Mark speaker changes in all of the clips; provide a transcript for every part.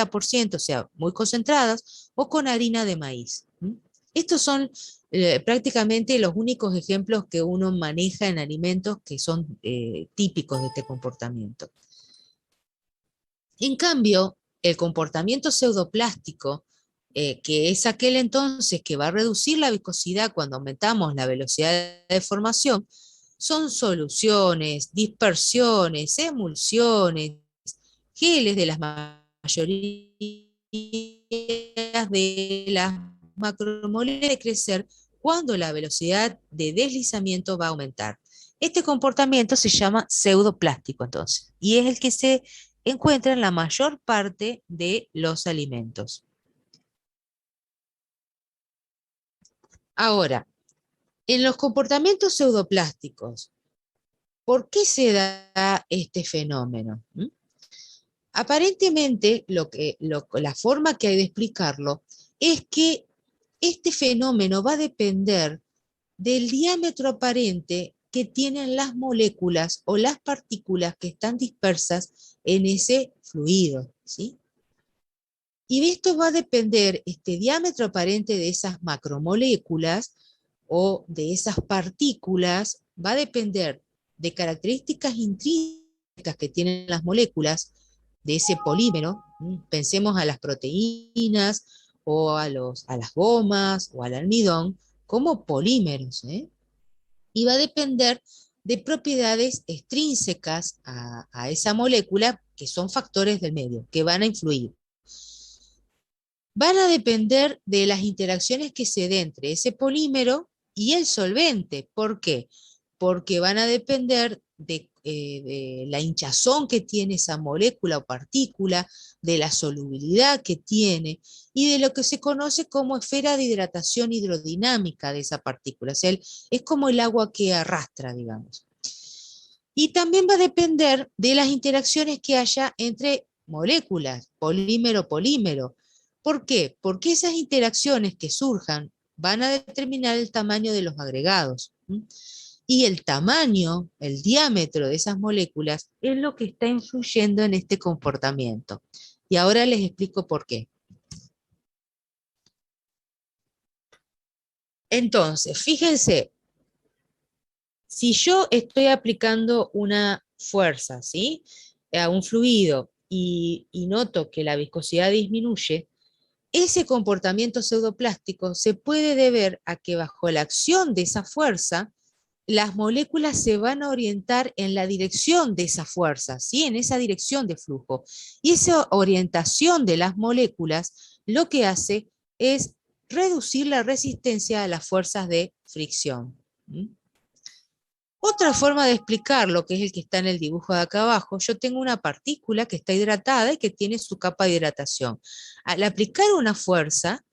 Speaker 1: o sea, muy concentradas, o con harina de maíz. Estos son prácticamente los únicos ejemplos que uno maneja en alimentos que son típicos de este comportamiento. En cambio, el comportamiento pseudoplástico, que es aquel entonces que va a reducir la viscosidad cuando aumentamos la velocidad de formación, son soluciones, dispersiones, emulsiones, geles de las mayorías de las macromoléculas de crecer cuando la velocidad de deslizamiento va a aumentar. Este comportamiento se llama pseudoplástico entonces, y es el que se encuentra en la mayor parte de los alimentos. Ahora, en los comportamientos pseudoplásticos, ¿por qué se da este fenómeno? Aparentemente, la forma que hay de explicarlo es que este fenómeno va a depender del diámetro aparente que tienen las moléculas o las partículas que están dispersas en ese fluido, ¿sí? Y de esto va a depender este diámetro aparente de esas macromoléculas o de esas partículas, va a depender de características intrínsecas que tienen las moléculas de ese polímero. Pensemos a las proteínas o a las gomas o al almidón como polímeros, ¿eh? Y va a depender de propiedades extrínsecas a esa molécula que son factores del medio, que van a influir. Van a depender de las interacciones que se den entre ese polímero y el solvente. ¿Por qué? Porque van a depender de la hinchazón que tiene esa molécula o partícula, de la solubilidad que tiene y de lo que se conoce como esfera de hidratación hidrodinámica de esa partícula. O sea, es como el agua que arrastra, digamos. Y también va a depender de las interacciones que haya entre moléculas, polímero-polímero. ¿Por qué? Porque esas interacciones que surjan van a determinar el tamaño de los agregados. Y el tamaño, el diámetro de esas moléculas es lo que está influyendo en este comportamiento. Y ahora les explico por qué. Entonces, fíjense, si yo estoy aplicando una fuerza, ¿sí? A un fluido y noto que la viscosidad disminuye, ese comportamiento pseudoplástico se puede deber a que bajo la acción de esa fuerza, las moléculas se van a orientar en la dirección de esa fuerza, ¿sí? En esa dirección de flujo. Y esa orientación de las moléculas lo que hace es reducir la resistencia a las fuerzas de fricción. Otra forma de explicar lo que es el que está en el dibujo de acá abajo, yo tengo una partícula que está hidratada y que tiene su capa de hidratación. Al aplicar una fuerza,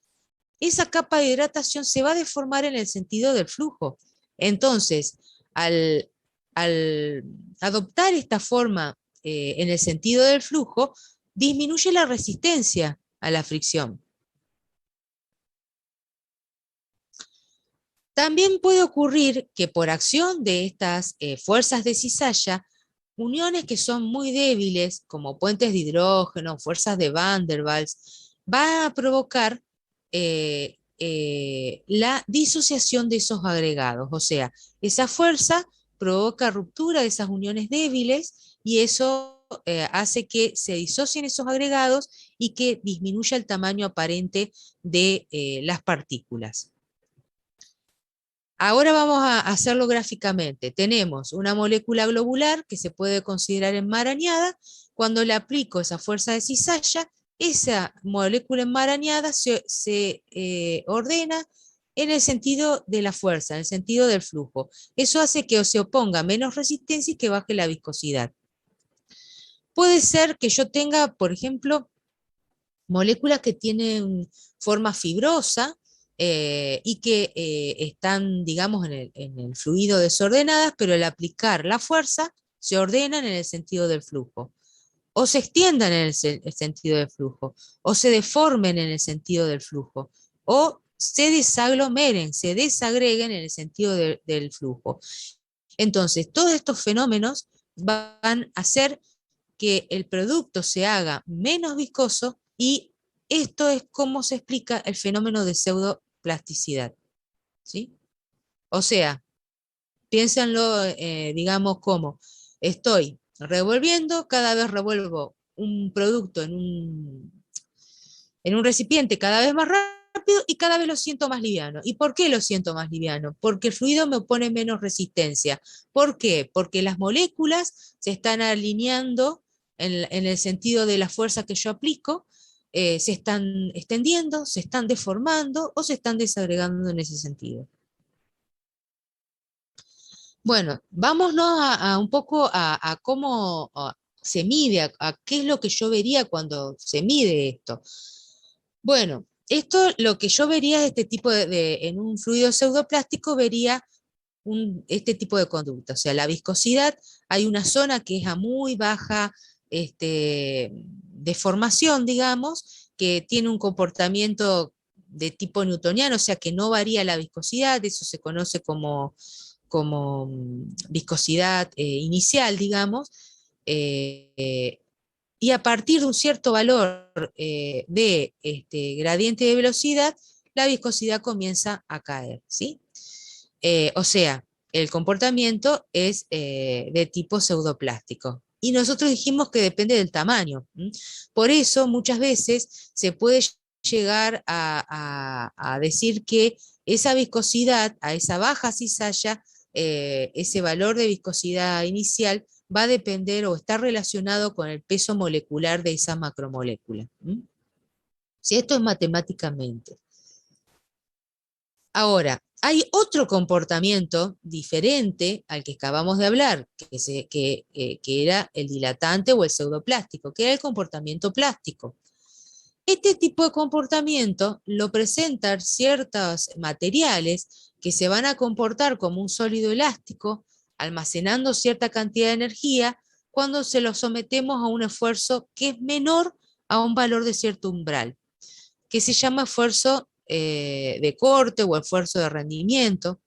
Speaker 1: esa capa de hidratación se va a deformar en el sentido del flujo. Entonces, al, al adoptar esta forma en el sentido del flujo, disminuye la resistencia a la fricción. También puede ocurrir que por acción de estas fuerzas de cizalla, uniones que son muy débiles, como puentes de hidrógeno, fuerzas de Van der Waals, va a provocar la disociación de esos agregados. O sea, esa fuerza provoca ruptura de esas uniones débiles y eso hace que se disocien esos agregados y que disminuya el tamaño aparente de las partículas. Ahora vamos a hacerlo gráficamente. Tenemos una molécula globular que se puede considerar enmarañada. Cuando le aplico esa fuerza de cizalla, esa molécula enmarañada se ordena en el sentido de la fuerza, en el sentido del flujo. Eso hace que se oponga menos resistencia y que baje la viscosidad. Puede ser que yo tenga, por ejemplo, moléculas que tienen forma fibrosa, y que están, digamos, en el fluido desordenadas, pero al aplicar la fuerza se ordenan en el sentido del flujo, o se extiendan en el sentido del flujo, o se deformen en el sentido del flujo, o se desaglomeren, se desagreguen en el sentido del flujo. Entonces, todos estos fenómenos van a hacer que el producto se haga menos viscoso Y esto es cómo se explica el fenómeno de pseudoplasticidad, ¿sí? O sea, piénsenlo, digamos, como estoy revolviendo, cada vez revuelvo un producto en un recipiente cada vez más rápido y cada vez lo siento más liviano. ¿Y por qué lo siento más liviano? Porque el fluido me opone menos resistencia. ¿Por qué? Porque las moléculas se están alineando en el sentido de la fuerza que yo aplico, se están extendiendo, se están deformando o se están desagregando en ese sentido. Bueno, vámonos a un poco a cómo se mide, a qué es lo que yo vería cuando se mide esto. Bueno, esto lo que yo vería es este tipo en un fluido pseudoplástico vería este tipo de conducta, o sea, la viscosidad, hay una zona que es a muy baja deformación, digamos, que tiene un comportamiento de tipo newtoniano, o sea, que no varía la viscosidad, eso se conoce como viscosidad inicial, digamos, eh, y a partir de un cierto valor de gradiente de velocidad, la viscosidad comienza a caer, ¿sí? O sea, el comportamiento es de tipo pseudoplástico. Y nosotros dijimos que depende del tamaño. ¿M? Por eso muchas veces se puede llegar a decir que esa viscosidad, a esa baja cizalla, ese valor de viscosidad inicial va a depender o está relacionado con el peso molecular de esa macromolécula. ¿M? Si esto es matemáticamente. Ahora, hay otro comportamiento diferente al que acabamos de hablar, que era el dilatante o el pseudoplástico, que era el comportamiento plástico. Este tipo de comportamiento lo presentan ciertos materiales que se van a comportar como un sólido elástico, almacenando cierta cantidad de energía cuando se lo sometemos a un esfuerzo que es menor a un valor de cierto umbral, que se llama esfuerzo de corte o esfuerzo de rendimiento.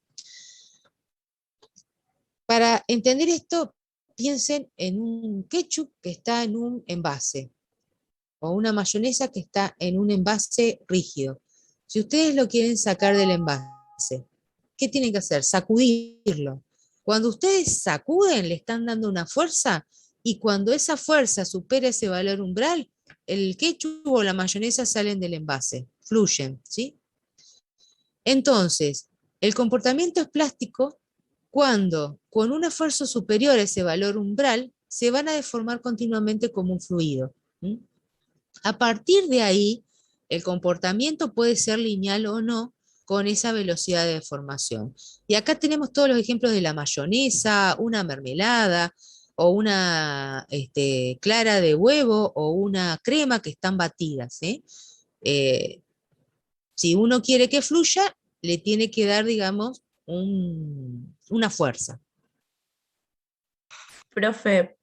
Speaker 1: Para entender esto, piensen en un ketchup que está en un envase o una mayonesa que está en un envase rígido. Si ustedes lo quieren sacar del envase, ¿qué tienen que hacer? Sacudirlo. Cuando ustedes sacuden, le están dando una fuerza y cuando esa fuerza supera ese valor umbral, el ketchup o la mayonesa salen del envase, fluyen, ¿sí? Entonces, el comportamiento es plástico cuando, con un esfuerzo superior a ese valor umbral, se van a deformar continuamente como un fluido. ¿Mm? A partir de ahí, el comportamiento puede ser lineal o no con esa velocidad de deformación. Y acá tenemos todos los ejemplos de la mayonesa, una mermelada o una clara de huevo o una crema que están batidas. Eh, si uno quiere que fluya, le tiene que dar, digamos, una fuerza.
Speaker 2: Profe,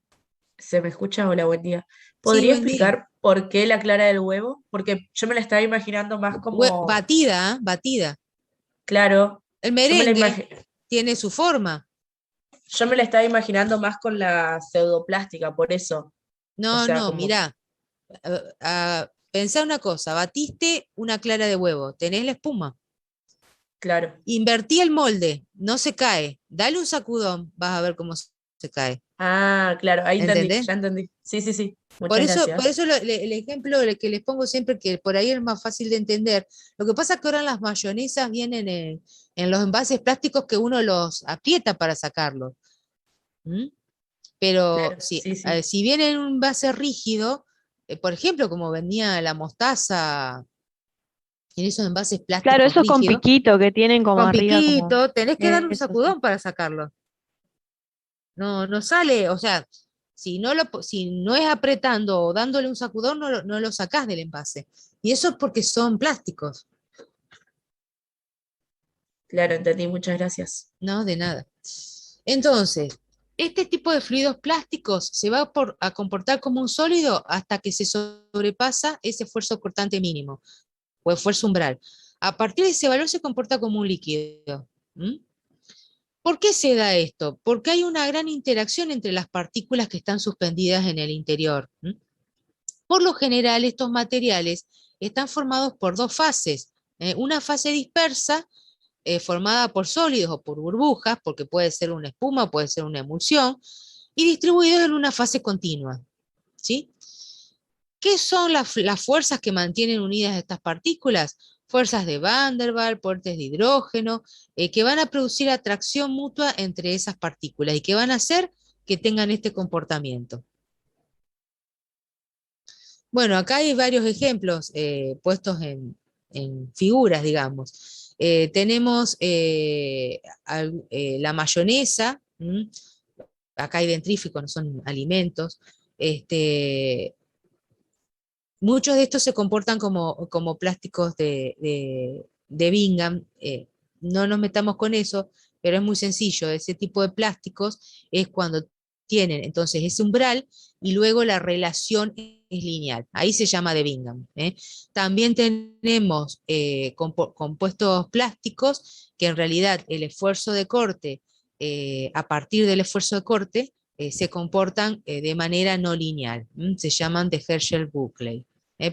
Speaker 2: ¿se me escucha? Hola, buen día.
Speaker 1: Sí,
Speaker 2: ¿Podría
Speaker 1: buen día.
Speaker 2: explicar por qué la clara del huevo? Porque yo me la estaba imaginando más como,
Speaker 1: Batida, ¿eh? Batida.
Speaker 2: claro,
Speaker 1: El
Speaker 2: yo me la
Speaker 1: merengue tiene su forma.
Speaker 2: yo me la estaba imaginando más con la pseudoplástica, por eso. O
Speaker 1: No,
Speaker 2: sea,
Speaker 1: no,
Speaker 2: como,
Speaker 1: mirá. Pensá una cosa, batiste una clara de huevo, tenés la espuma.
Speaker 2: claro.
Speaker 1: Invertí el molde, no se cae. Dale un sacudón, vas a ver cómo se cae.
Speaker 2: Ah, claro, ahí entendí,
Speaker 1: ¿Entendés?
Speaker 2: ya entendí. Sí, sí, sí. Muchas
Speaker 1: Por
Speaker 2: gracias.
Speaker 1: eso el ejemplo que les pongo siempre, que por ahí es más fácil de entender, lo que pasa es que ahora las mayonesas vienen en los envases plásticos que uno los aprieta para sacarlos. ¿Mm? Pero
Speaker 2: Claro, sí, sí.
Speaker 1: si viene en un envase rígido, por ejemplo, como venía la mostaza en esos envases
Speaker 3: Claro,
Speaker 1: plásticos
Speaker 3: esos con
Speaker 1: rígidos,
Speaker 3: piquito que tienen como
Speaker 1: con
Speaker 3: arriba, como
Speaker 1: piquito, tenés que darle un
Speaker 3: eso, sí.
Speaker 1: sacudón para sacarlo. No, no sale, o sea, si no es apretando o dándole un sacudón, no lo sacás del envase. Y eso es porque son plásticos,
Speaker 2: Claro, entendí, muchas gracias.
Speaker 1: no de nada. Entonces, este tipo de fluidos plásticos se va a comportar como un sólido hasta que se sobrepasa ese esfuerzo cortante mínimo o esfuerzo umbral. A partir de ese valor se comporta como un líquido. ¿Mm? ¿Por qué se da esto? Porque hay una gran interacción entre las partículas que están suspendidas en el interior. ¿Mm? Por lo general, estos materiales están formados por dos fases. Una fase dispersa, formada por sólidos o por burbujas, porque puede ser una espuma, puede ser una emulsión, y distribuidos en una fase continua. ¿Sí? ¿Qué son las fuerzas que mantienen unidas estas partículas? Fuerzas de Van der Waals, puentes de hidrógeno, que van a producir atracción mutua entre esas partículas y que van a hacer que tengan este comportamiento. Bueno, acá hay varios ejemplos puestos en figuras, digamos. Tenemos la mayonesa, acá hay dentríficos, no son alimentos. Muchos de estos se comportan como plásticos de Bingham. No nos metamos con eso, pero es muy sencillo. Ese tipo de plásticos es cuando tienen entonces ese umbral y luego la relación es lineal. Ahí se llama de Bingham. También tenemos compuestos plásticos que en realidad el esfuerzo de corte, a partir del esfuerzo de corte, se comportan de manera no lineal. Se llaman de Herschel-Buckley.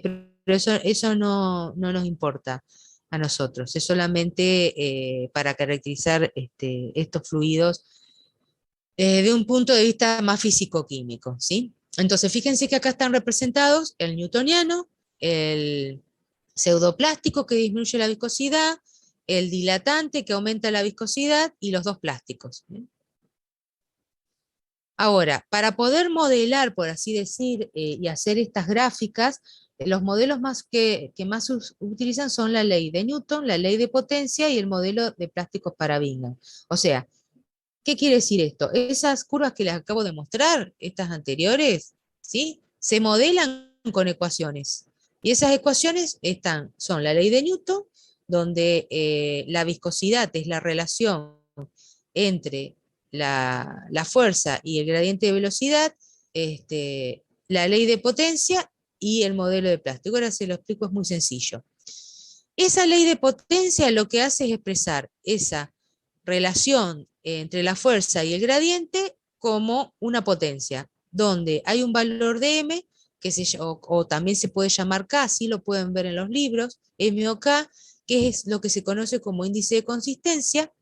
Speaker 1: Pero eso no nos importa a nosotros, es solamente para caracterizar estos fluidos de un punto de vista más físico-químico, ¿sí? Entonces, fíjense que acá están representados el newtoniano, el pseudoplástico que disminuye la viscosidad, el dilatante que aumenta la viscosidad y los dos plásticos. Ahora, para poder modelar, por así decir, y hacer estas gráficas, los modelos que más utilizan son la ley de Newton, la ley de potencia y el modelo de plásticos para Bingham. O sea, ¿qué quiere decir esto? Esas curvas que les acabo de mostrar, estas anteriores, ¿sí? Se modelan con ecuaciones. Y esas ecuaciones son la ley de Newton, donde la viscosidad es la relación entre la fuerza y el gradiente de velocidad, la ley de potencia y el modelo de plástico. Ahora se lo explico, es muy sencillo. Esa ley de potencia lo que hace es expresar esa relación entre la fuerza y el gradiente como una potencia, donde hay un valor de m, o también se puede llamar K, así lo pueden ver en los libros, M o K, que es lo que se conoce como índice de consistencia,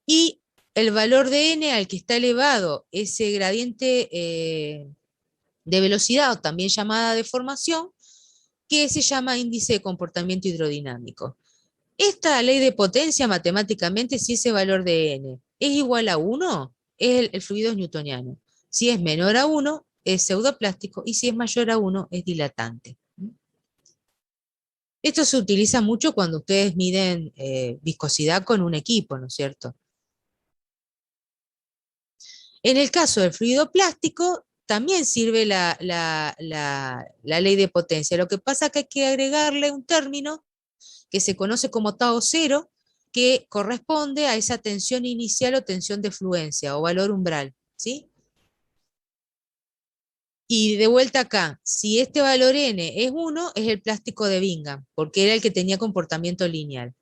Speaker 1: y el valor de n al que está elevado ese gradiente de velocidad, o también llamada deformación, que se llama índice de comportamiento hidrodinámico. Esta ley de potencia matemáticamente, si ese valor de n es igual a 1, el fluido es newtoniano. Si es menor a 1, es pseudoplástico, y si es mayor a 1, es dilatante. Esto se utiliza mucho cuando ustedes miden viscosidad con un equipo, ¿no es cierto? En el caso del fluido plástico, también sirve la ley de potencia. Lo que pasa es que hay que agregarle un término que se conoce como tau cero, que corresponde a esa tensión inicial o tensión de fluencia o valor umbral, ¿sí? Y de vuelta acá, si este valor n es 1, es el plástico de Bingham, porque era el que tenía comportamiento lineal.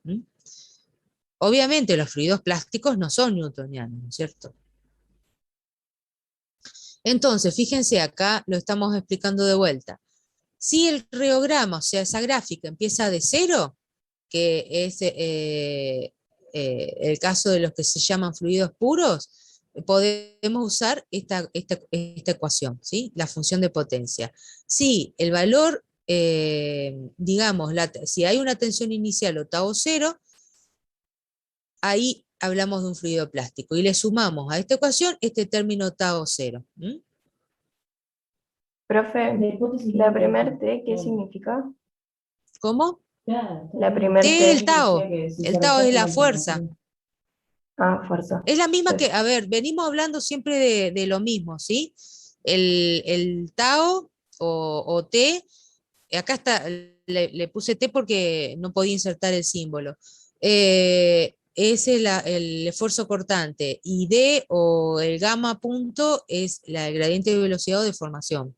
Speaker 1: Obviamente los fluidos plásticos no son newtonianos, ¿no es cierto? Entonces, fíjense, acá lo estamos explicando de vuelta. Si el reograma, o sea, esa gráfica empieza de 0, que es el caso de los que se llaman fluidos puros, podemos usar esta ecuación, ¿sí? La función de potencia. Si el valor, digamos, si hay una tensión inicial o tau 0, ahí hablamos de un fluido plástico y le sumamos a esta ecuación este término tau 0.
Speaker 3: Profe, la primer T, ¿qué significa?
Speaker 1: ¿Cómo?
Speaker 3: La primer
Speaker 1: T,
Speaker 3: T.
Speaker 1: el tau. El tau es la fuerza.
Speaker 3: Ah, fuerza.
Speaker 1: Es la misma que, a ver, venimos hablando siempre de lo mismo, ¿sí? El tau o T, acá está, le puse T porque no podía insertar el símbolo. Es el esfuerzo cortante, y D o el gamma punto es el gradiente de velocidad o deformación.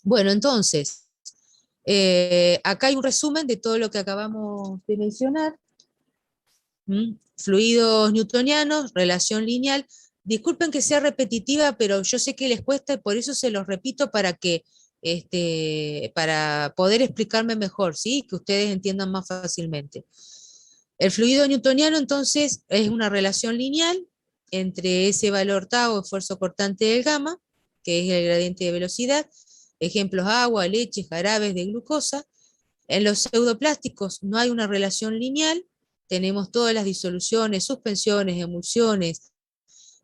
Speaker 1: Bueno, entonces, acá hay un resumen de todo lo que acabamos de mencionar. Fluidos newtonianos, relación lineal. disculpen que sea repetitiva, pero yo sé que les cuesta y por eso se los repito para poder explicarme mejor, ¿sí? Que ustedes entiendan más fácilmente. El fluido newtoniano, entonces, es una relación lineal entre ese valor tau, esfuerzo cortante del gamma, que es el gradiente de velocidad, ejemplos agua, leche, jarabes de glucosa. En los pseudoplásticos no hay una relación lineal, tenemos todas las disoluciones, suspensiones, emulsiones,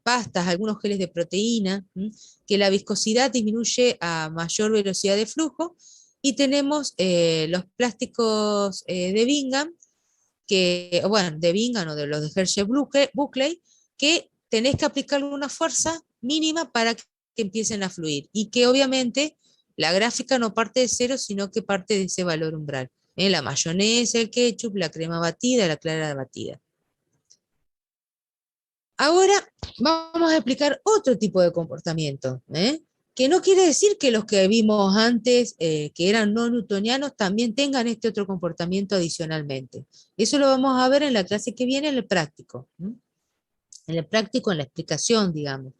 Speaker 1: pastas, algunos geles de proteína, que la viscosidad disminuye a mayor velocidad de flujo, y tenemos los plásticos de Bingham, de Bingham o de los de Hershey-Buckley, que tenés que aplicarle una fuerza mínima para que empiecen a fluir, y que obviamente la gráfica no parte de cero, sino que parte de ese valor umbral. La mayonesa, el ketchup, la crema batida, la clara batida. Ahora vamos a explicar otro tipo de comportamiento, que no quiere decir que los que vimos antes, que eran no newtonianos, también tengan este otro comportamiento adicionalmente. Eso lo vamos a ver en la clase que viene, en el práctico. En el práctico, en la explicación, digamos.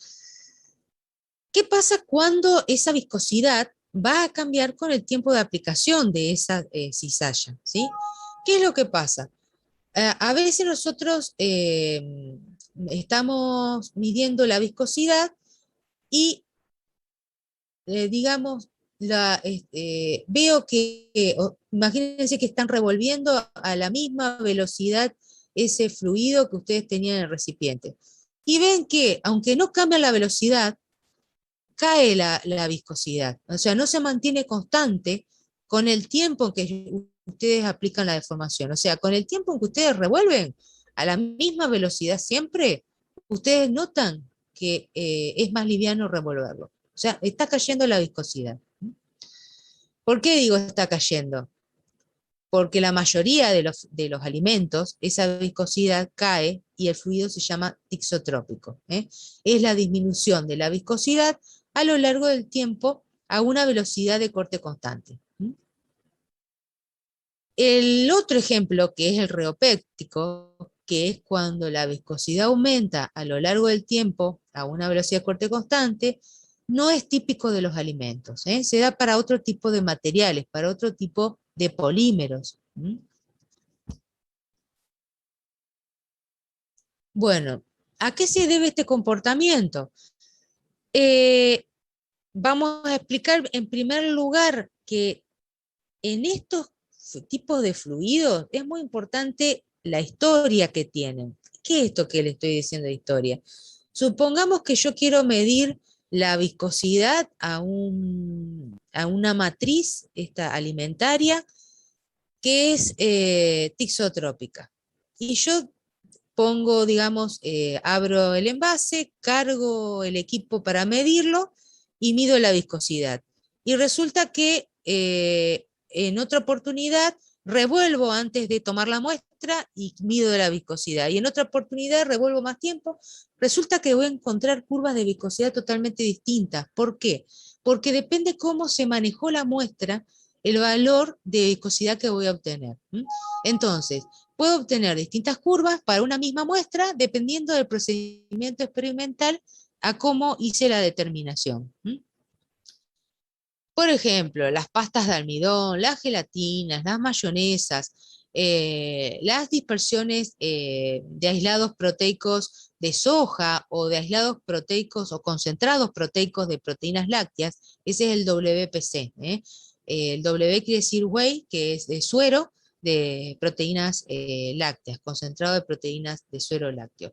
Speaker 1: ¿Qué pasa cuando esa viscosidad va a cambiar con el tiempo de aplicación de esa cizalla? ¿Sí? ¿Qué es lo que pasa? A veces nosotros estamos midiendo la viscosidad y, digamos, veo que, imagínense que están revolviendo a la misma velocidad ese fluido que ustedes tenían en el recipiente. Y ven que, aunque no cambia la velocidad, cae la viscosidad. O sea, no se mantiene constante con el tiempo en que ustedes aplican la deformación. O sea, con el tiempo en que ustedes revuelven a la misma velocidad siempre, ustedes notan que es más liviano revolverlo. O sea, está cayendo la viscosidad. ¿Por qué digo está cayendo? Porque la mayoría de los alimentos, esa viscosidad cae y el fluido se llama tixotrópico. Es la disminución de la viscosidad a lo largo del tiempo a una velocidad de corte constante. El otro ejemplo, que es el reopéptico, que es cuando la viscosidad aumenta a lo largo del tiempo a una velocidad de corte constante, no es típico de los alimentos. Se da para otro tipo de materiales, para otro tipo de polímeros. Bueno, ¿a qué se debe este comportamiento? Vamos a explicar en primer lugar que en estos tipos de fluidos es muy importante la historia que tienen. ¿Qué es esto que le estoy diciendo de historia? Supongamos que yo quiero medir la viscosidad a una matriz alimentaria que es tixotrópica. Y yo pongo, digamos, abro el envase, cargo el equipo para medirlo y mido la viscosidad. Y resulta que en otra oportunidad revuelvo antes de tomar la muestra y mido la viscosidad. Y en otra oportunidad revuelvo más tiempo. Resulta que voy a encontrar curvas de viscosidad totalmente distintas. ¿Por qué? Porque depende cómo se manejó la muestra, el valor de viscosidad que voy a obtener. Entonces, puedo obtener distintas curvas para una misma muestra dependiendo del procedimiento experimental a cómo hice la determinación. Por ejemplo, las pastas de almidón, las gelatinas, las mayonesas, las dispersiones de aislados proteicos de soja o de aislados proteicos o concentrados proteicos de proteínas lácteas, ese es el WPC. El W quiere decir whey, que es de suero de proteínas lácteas, concentrado de proteínas de suero lácteo.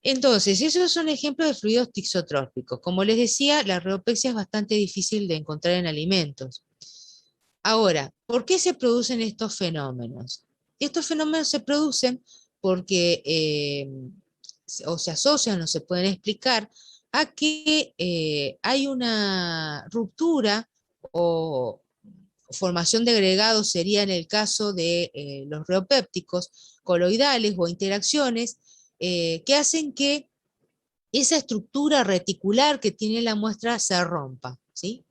Speaker 1: Entonces, esos son ejemplos de fluidos tixotrópicos. Como les decía, la reopexia es bastante difícil de encontrar en alimentos. Ahora, ¿por qué se producen estos fenómenos? Estos fenómenos se producen porque o se asocian o se pueden explicar a que hay una ruptura o formación de agregados, sería en el caso de los reopépticos coloidales o interacciones que hacen que esa estructura reticular que tiene la muestra se rompa, ¿sí?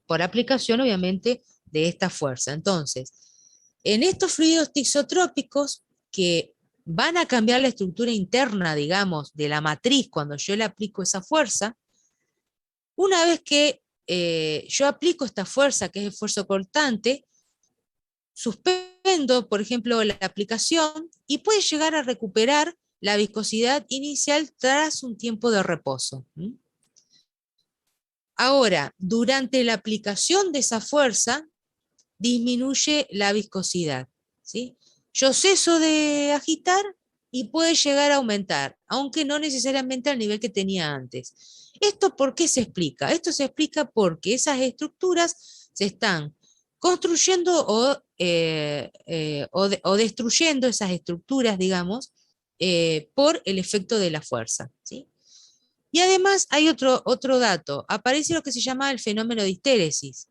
Speaker 1: Por aplicación, obviamente, de esta fuerza. Entonces, en estos fluidos tixotrópicos, que van a cambiar la estructura interna, digamos, de la matriz cuando yo le aplico esa fuerza. Una vez que yo aplico esta fuerza, que es esfuerzo cortante, suspendo, por ejemplo, la aplicación y puede llegar a recuperar la viscosidad inicial tras un tiempo de reposo. Ahora, durante la aplicación de esa fuerza, disminuye la viscosidad, ¿sí? Yo ceso de agitar y puede llegar a aumentar, aunque no necesariamente al nivel que tenía antes. ¿Esto por qué se explica? Esto se explica porque esas estructuras se están construyendo o destruyendo esas estructuras, digamos, por el efecto de la fuerza, ¿sí? Y además hay otro dato, aparece lo que se llama el fenómeno de histéresis.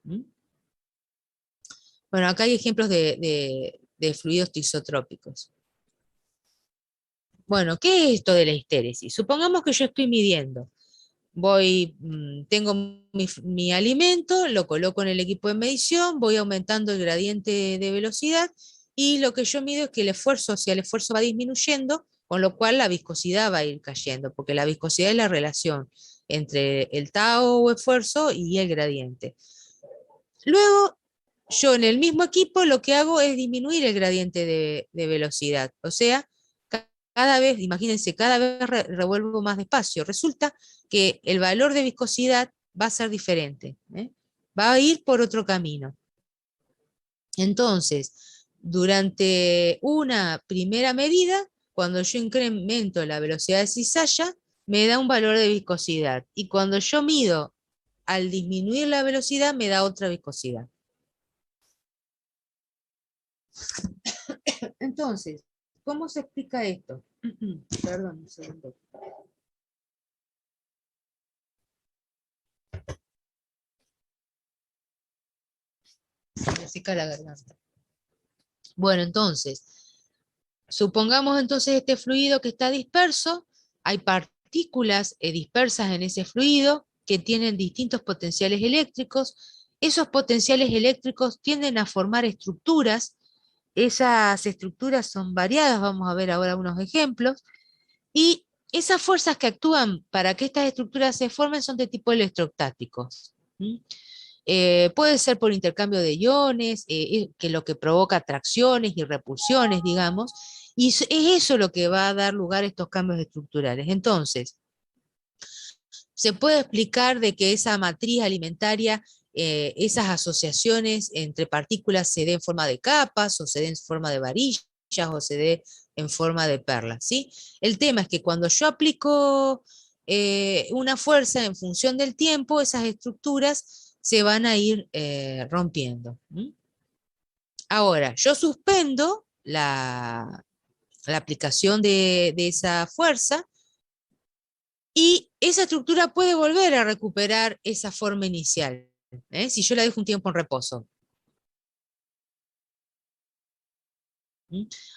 Speaker 1: Bueno, acá hay ejemplos de fluidos tisotrópicos. Bueno, ¿qué es esto de la histéresis? Supongamos que yo estoy midiendo. Tengo mi alimento, lo coloco en el equipo de medición, voy aumentando el gradiente de velocidad y lo que yo mido es que el esfuerzo, si el esfuerzo va disminuyendo, con lo cual la viscosidad va a ir cayendo, porque la viscosidad es la relación entre el tau o esfuerzo y el gradiente. Luego, yo en el mismo equipo lo que hago es disminuir el gradiente de velocidad. O sea, cada vez, imagínense, cada vez revuelvo más despacio. Resulta que el valor de viscosidad va a ser diferente, ¿eh? Va a ir por otro camino. Entonces, durante una primera medida, cuando yo incremento la velocidad de cizalla, me da un valor de viscosidad. Y cuando yo mido al disminuir la velocidad, me da otra viscosidad. Entonces, ¿cómo se explica esto? Perdón, un segundo. Me seca la garganta. Bueno, entonces, supongamos entonces este fluido que está disperso, hay partículas dispersas en ese fluido que tienen distintos potenciales eléctricos. Esos potenciales eléctricos tienden a formar estructuras. Esas estructuras son variadas, vamos a ver ahora unos ejemplos. Y esas fuerzas que actúan para que estas estructuras se formen son de tipo electrostáticos. Puede ser por intercambio de iones, que lo que provoca atracciones y repulsiones, digamos, y es eso lo que va a dar lugar a estos cambios estructurales. Entonces, se puede explicar de que esa matriz alimentaria, esas asociaciones entre partículas se den en forma de capas, o se den en forma de varillas, o se dé en forma de perlas, ¿sí? El tema es que cuando yo aplico una fuerza en función del tiempo, esas estructuras se van a ir rompiendo. Ahora, yo suspendo la aplicación de esa fuerza y esa estructura puede volver a recuperar esa forma inicial, si yo la dejo un tiempo en reposo.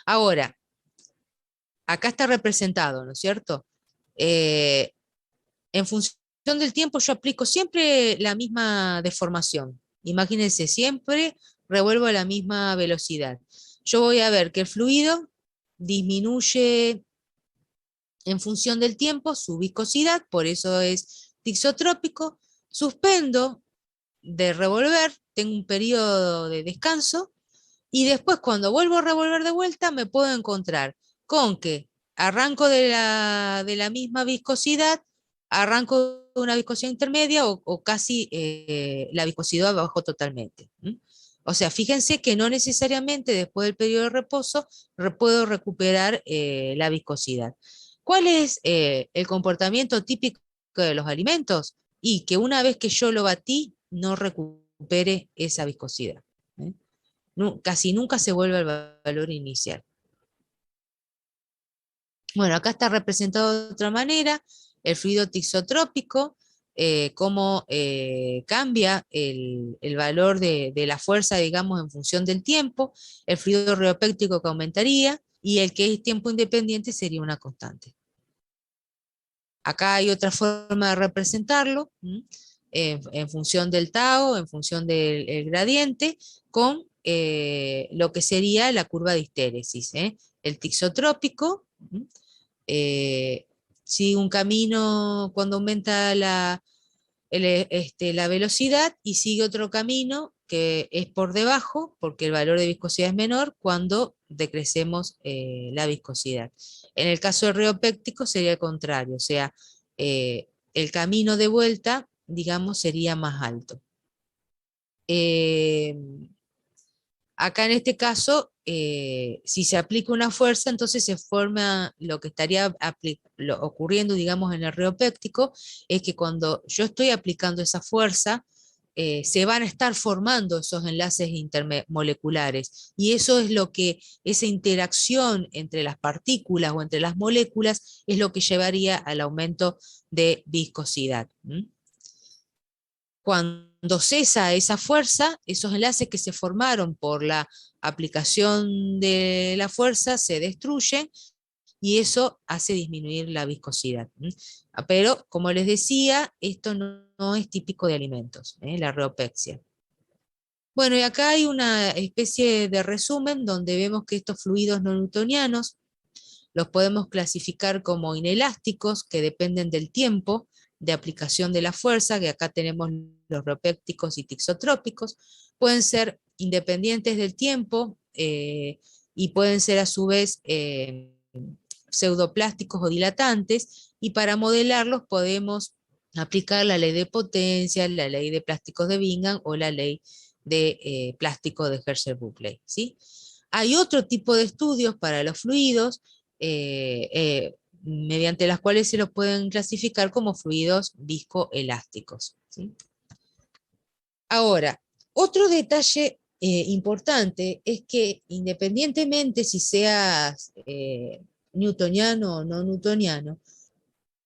Speaker 1: Ahora, acá está representado, ¿no es cierto? En función del tiempo yo aplico siempre la misma deformación. Imagínense, siempre revuelvo a la misma velocidad. Yo voy a ver que el fluido disminuye en función del tiempo su viscosidad, por eso es tisotrópico. Suspendo de revolver, tengo un periodo de descanso y después cuando vuelvo a revolver de vuelta me puedo encontrar con que arranco de la misma viscosidad, arranco de una viscosidad intermedia o casi la viscosidad bajó totalmente. O sea, fíjense que no necesariamente después del periodo de reposo puedo recuperar la viscosidad. ¿Cuál es el comportamiento típico de los alimentos? Y que una vez que yo lo batí, no recupere esa viscosidad. Casi nunca se vuelve al valor inicial. Bueno, acá está representado de otra manera el fluido tisotrópico, cómo cambia el valor de la fuerza, digamos, en función del tiempo, el fluido reopéctico que aumentaría y el que es tiempo independiente sería una constante. Acá hay otra forma de representarlo, en función del tau, en función del gradiente, con lo que sería la curva de histéresis. El tixotrópico sigue un camino cuando aumenta la velocidad y sigue otro camino que es por debajo, porque el valor de viscosidad es menor cuando decrecemos la viscosidad. En el caso del reopéctico sería el contrario, o sea, el camino de vuelta, digamos, sería más alto. Acá en este caso, si se aplica una fuerza, entonces se forma lo que estaría ocurriendo, digamos, en el reopéctico, es que cuando yo estoy aplicando esa fuerza, se van a estar formando esos enlaces intermoleculares. Y eso es lo que, esa interacción entre las partículas o entre las moléculas, es lo que llevaría al aumento de viscosidad. Cuando cesa esa fuerza, esos enlaces que se formaron por la aplicación de la fuerza se destruyen y eso hace disminuir la viscosidad. Pero, como les decía, esto no es típico de alimentos, la reopexia. Bueno, y acá hay una especie de resumen donde vemos que estos fluidos no newtonianos los podemos clasificar como inelásticos, que dependen del tiempo de aplicación de la fuerza, que acá tenemos los reopécticos y tixotrópicos. Pueden ser independientes del tiempo y pueden ser a su vez pseudoplásticos o dilatantes, y para modelarlos podemos aplicar la ley de potencia, la ley de plásticos de Bingham o la ley de plástico de Herschel-Buckley, ¿sí? Hay otro tipo de estudios para los fluidos mediante las cuales se los pueden clasificar como fluidos viscoelásticos, ¿sí? Ahora, otro detalle importante es que independientemente si seas newtoniano o no newtoniano,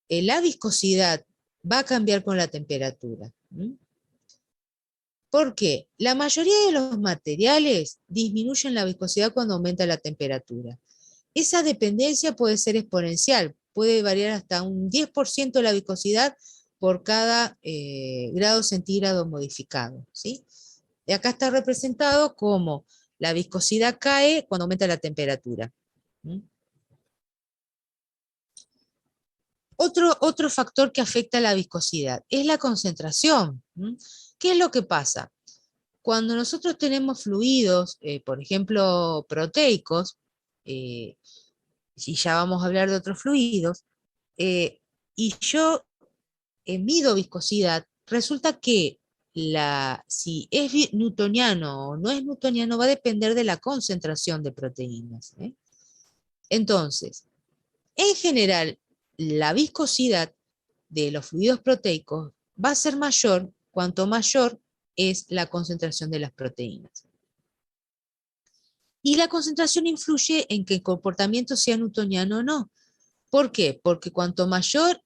Speaker 1: la viscosidad va a cambiar con la temperatura. ¿Por qué? La mayoría de los materiales disminuyen la viscosidad cuando aumenta la temperatura. Esa dependencia puede ser exponencial, puede variar hasta un 10% la viscosidad por cada grado centígrado modificado, ¿sí? Y acá está representado como la viscosidad cae cuando aumenta la temperatura. Otro factor que afecta a la viscosidad es la concentración. ¿Qué es lo que pasa? Cuando nosotros tenemos fluidos, por ejemplo, proteicos, y ya vamos a hablar de otros fluidos, y yo mido viscosidad, resulta que si es newtoniano o no es newtoniano va a depender de la concentración de proteínas. Entonces, en general, la viscosidad de los fluidos proteicos va a ser mayor cuanto mayor es la concentración de las proteínas. Y la concentración influye en que el comportamiento sea newtoniano o no. ¿Por qué? Porque cuanto mayor